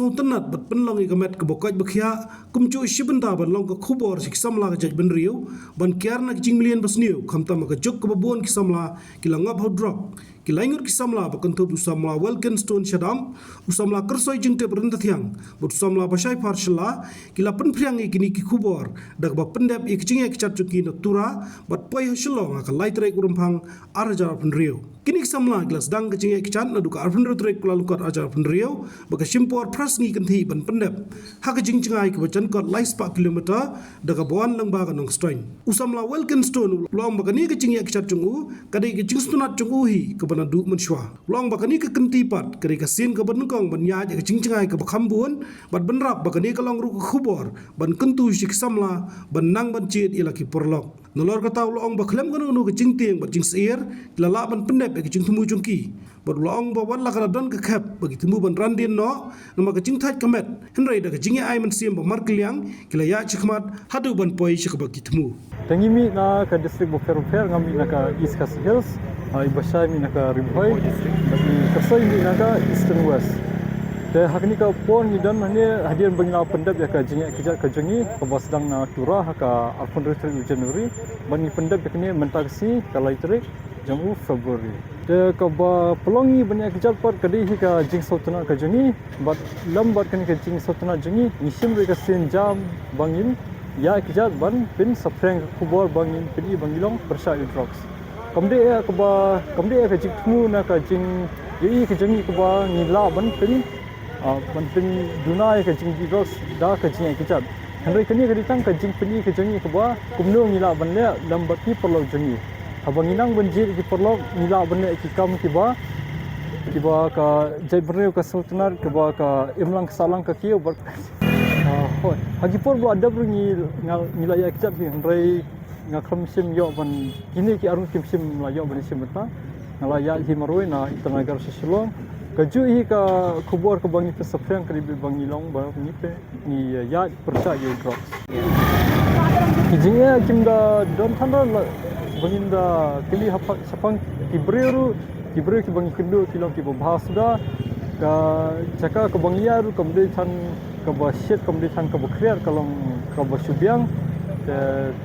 so tenat bat penlong ikamet ke bokaj bekhia kumcu shibenda ban long ke khubor sik samla ke jaj ben riu ban kiarna ke million basniu khamta ma ke jok ke babon ki samla ki langap hodrok ki laingur ki samla bakan tu samla welken stone shadam usamla kersoi jingte berenda thiang but samla basai parshla ki la pen priang ikini ki khubor dak ba pendap ik jinge ki chat chuki na tura bat poi hslo ka laitre kurumphang arjar pen riu kini samla glas dang ke jinge ki chat na duka arpun tre kulal kot arjar pen riu baka shimpor prasni kan thi ban pendap ha ke jing jingai ke bacan kot lais pa kilometer daga bon lang ba kanong strain usamla welken stone long baka ni ke jinge ki chat chungu kadai ke jing stunat chungu hi bana du menshwa long bakani ke kenti pat kere ka sin ke benukong ban ya ke cingcingai ke bakhambun bat benrap bakani ke long ru khubor ban kentu sik samla ban nang ban chet ila ki porlok nolor ka taw long bakhlem kan nu ke cingtieng bat cing seir lala ban pendep ke cing tumu jungki bat long ba wan la kana don ke khap bagi tumu ban randin no nama ke cing thaj kamet henrai da ke cingi ai man sim ba markliang kila ya chikmat hadu ban poi sik bagi tumu tangimi na ka district bofer ngami na ka East Coast Hills ibasai mi naka Ribhoi tapi kersoi mi naka Eastern West dan hakni ka pon ni dan hanya hadian bangla pendap ya ka jingi kijat ka jengi ka basdang na tura ka alpun retri Januari bani pendap yakni mentaksi ka laitrik jamu Februari de ka ba pelongi banyak kijat pat kadi ka jing sotuna ka jengi bat lambat kan ka jing sotuna jengi nisim re ka sen jam bangin ya kijat ban pin sapreng kubor bangin pin bangilong persya drugs kamde ka jing tmu na ka jing yi ka jing ka ba ngila ban pin dunai ka jing drugs da ka jing ki chat handai kani ka ditang ka jing pin ka jing ka ba kumno ngila ban le lambat ki perlo jing abang inang banjir ki perlo ngila ban le ki kam ki ba ka jai breu ka sultanar ka ba ka imlang salang ka kiyo bar hoi hagi por bo ada bringi ngila ya ki chat ki handai ngakam sim yo ban kini ki arun kim sim la yo ban sim ta ngala ya hi maroi na itanagar sisilong kaju hi ka khubor ka bangi pe saprang kari be bangi long ba ni pe ni ya perca yo drops kijinga kimda don thandra banginda kili hapak sapang kibreu ki bangi kendu kilong ki bahasda ka caka ka bangi ya ru kamde than ka ba shet kamde than ka ba kriar kalong ka ba subyang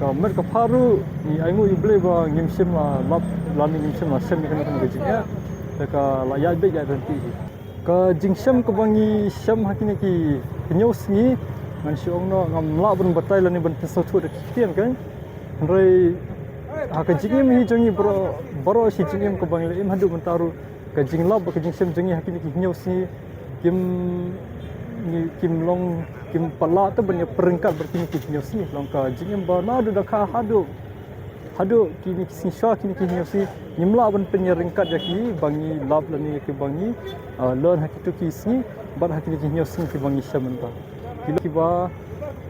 ka mer ka paru ni aingu ible ba ngimsim la lap lami ngimsim la sem kan kan gejingnya ka la ya be ya renti ka jingsam ka bangi sam hakini ki nyos ni man siong no ngam la bun batai la ni ban peso thu de kian kan rei ha ka jingim hi jongi bro si jingim ka bangi im hadu mentaru ka jinglab ka jingsam jongi hakini ki nyos ni kim long kim pala tu banyak peringkat berkini kini si long ka jingim ba na do dakha hadu kini kisi sha kini si nimla ban penyeringkat yaki bangi lab lani ki bangi learn hakitu kisi ban hakini kini si ki bangi shamanta kilo kiba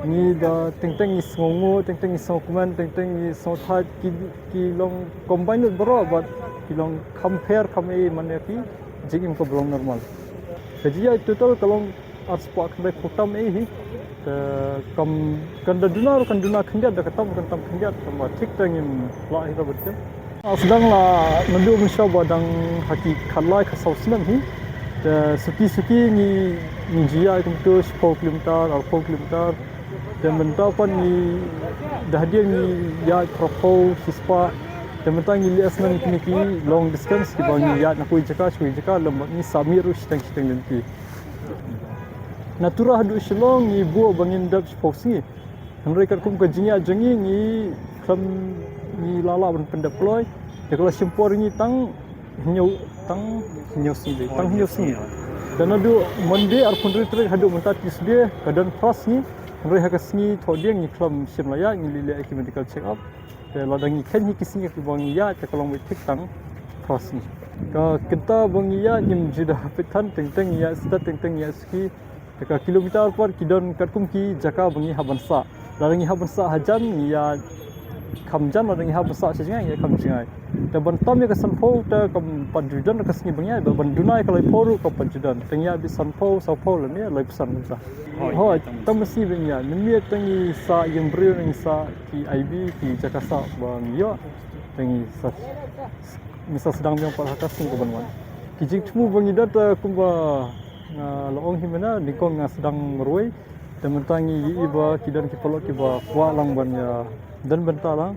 ni da teng is ngongo teng is dokumen teng is thai ki long combine bro but ki long compare kami manaki jingim ko belum normal jadi total kalau arspak kena kutam hi kan duna khanggat da katam khanggat sama tik tangin la ira betul sedang la mendu mensya badang haki khalai khasausinan hi suki ni jia kumtu 10 km atau 4 km dan mentapan ni dahdian ni ya propo sispa dan mentang ni liasnan kini long distance di bawah ya nak chui jaka lembat ni samiru steng nanti natura hadu shilong ni buo bangin dab sposi mereka kum ka jinya jengi ni kam ni lala ban pendeploy ya kalau simpor ni tang hinyau si dan adu monde arpun retrik hadu mentat kisde kadan pras ni mereka kasni thodiang ni klam simlaya ni lile medical check up dan ladang ni kan kisni ki bang ya ta kalau mitik tang pras ni ka kita bang ya nim jidah petan teng ya sta teng ya ski dekat kilometer per kidon katkum ki jaka bangi habansa larangi habansa hajan ya kamjan larangi habansa sejeng ya kamjingai da bantam ya kasanpo ta kam panjudan kasni bangi ba bandunai kalau poru ka panjudan tengya bi sanpo sapo le ne lai pesan sa ho tamsi benya nimi tangi sa yang brio ni sa ki ib ki jakasa bang yo tangi sa misal sedang yang par hakasing ko banwan kijing tmu bangi data kumba laong himena nikong sedang meruai dan mentangi iba kidan kipolok kiba kuat lang ban ya dan bentalang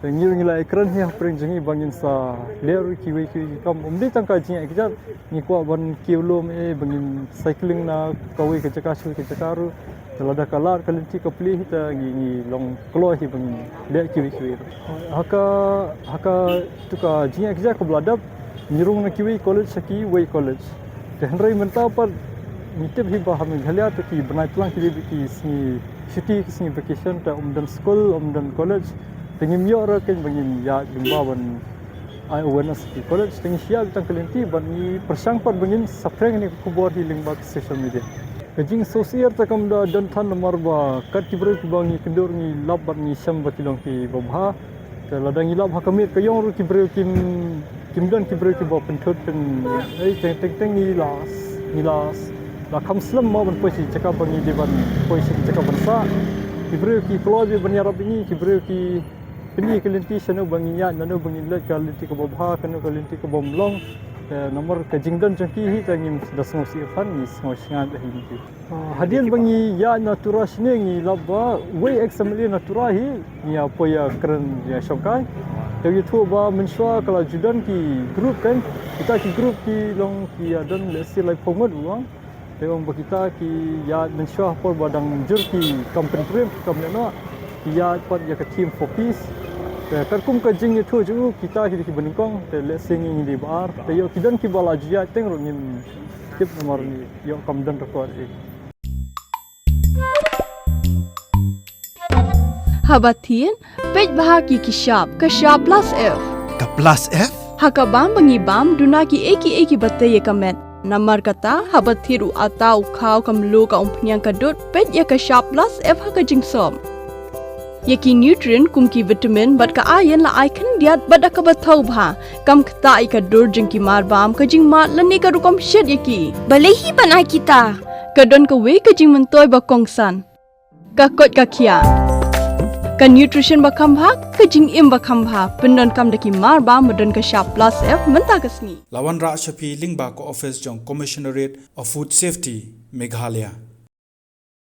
ngil ngila ekran hi pring jengi bangin sa leru kiwi kam umdi tangka jinga ekjat ni kuat ban kiulom bangin cycling na kawi ke cakasu ke cakaru telada kalar kalinti kapli hita ngi long klo hi bangin le kiwi haka tuka jinga ekjat ko bladap nirung na kiwi college saki way college henry menta par mitib hi bah meghalaya to ki banai tlang ki sni city sni vacation ta dan school dan college tengim yo ra ken bangin ya jumba ban ai awareness ki college teng siap tang kelenti ban ni persang par bangin sapreng ni ku bor hi lingba social media kajing sosial ta kam da dan than nomor ba kat ki bro ki bangi kendur ni lab ban ni sam ba kilong ki babha ta ladang ilab ha kamit kayong ru ki bro kim dan ki bro ki ba penthut pen ai teng ni las la kam slam ma ban poisi cakap bangi devan poisi cakap bansa ki bro ki klobi ban yarab ni ki bro ki ini kelinti sanu banginya nanu bangilai kelinti ke babha kanu kelinti ke bomlong nomor ke jingdan jangki hi tangim dasmo si fan ni smo singan hi hadian bangi ya natura sini ni labba way example natura hi ni apa ya keren ya shokai dari tu ba mensua kalau judan ki group kan kita ki group ki long ki dan lesi lai pomod uang tengok kita ki ya mensua por badang jur ki company kamna ya pat ya ke team for peace karkum ka jing itu ju kita ki beningkong te le singing di bar te yo kidan ki bala jia teng ro nim tip nomor ni yo kamdan record Habatin pej bahaki ki shop plus f ka plus f haka bam bangi bam duna ki eki batte ye kamet namar kata habathiru atau khau kam lo ka umpnyang ka dot pej ya ka shop plus f haka jingsom Yaki nutrient kumki vitamin bat ka iron la icon diat bada ka bathau bha kam khta ai ka dur jingki mar bam ka jing ma lani ka rukom shed yaki balehi bana kita ka don ka we ka jing mentoy ba kongsan ka kot ka khia ka nutrition ba kham bha ka jing im ba kham bha pendon kam daki mar ba modon ka sharp plus f menta kasni lawan ra shapi lingba ko office jong commissionerate of food safety Meghalaya